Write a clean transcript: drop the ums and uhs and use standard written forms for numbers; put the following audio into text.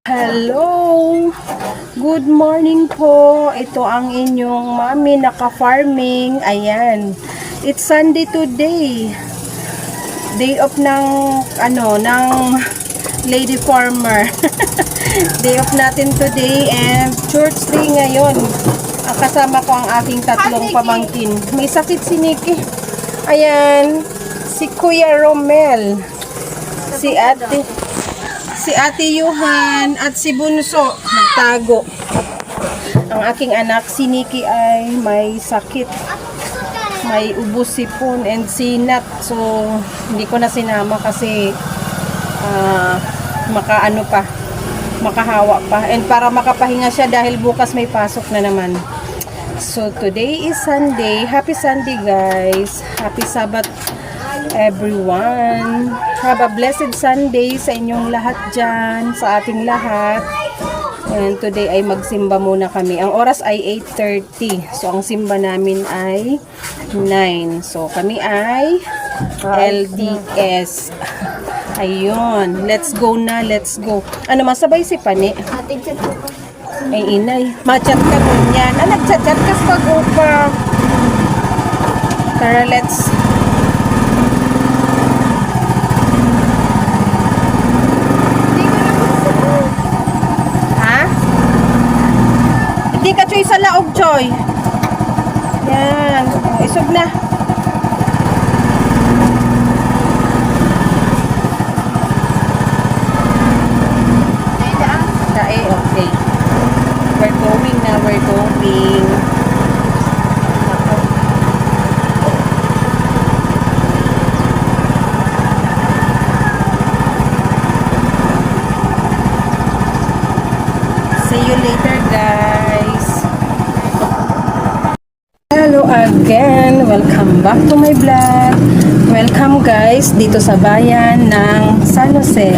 Hello! Good morning po. Ito ang inyong mami naka-farming. Ayan. It's Sunday today. Day off ng ng lady farmer. Day off natin today and church day ngayon. Ang kasama ko ang aking tatlong pamangkin. May sakit si Nikki. Ayan. Si Kuya Romel. Si Ate Yuhan at si Bunso nagtago. Ang aking anak si Nikki ay may sakit. May ubos sipon and sinat. So hindi ko na sinama kasi makahawa pa. And para makapahinga siya dahil bukas may pasok na naman. So today is Sunday. Happy Sunday guys. Happy Sabbath everyone. Have a blessed Sunday sa inyong lahat dyan, sa ating lahat. And today ay magsimba muna kami. Ang oras ay 8:30. So ang simba namin ay 9. So kami ay LDS. Ayun. Let's go na. Let's go. Ano masabay si Pani? Ay inay. Machat ka nun yan. Nagchat-chat ka sa pag-upa. Tara, let's hindi ka choy sa laog, choy. Yan. Isog na. Okay. We're going na. We're going. See you later, guys. Hello again. Welcome back to my vlog. Welcome guys dito sa bayan ng San Jose.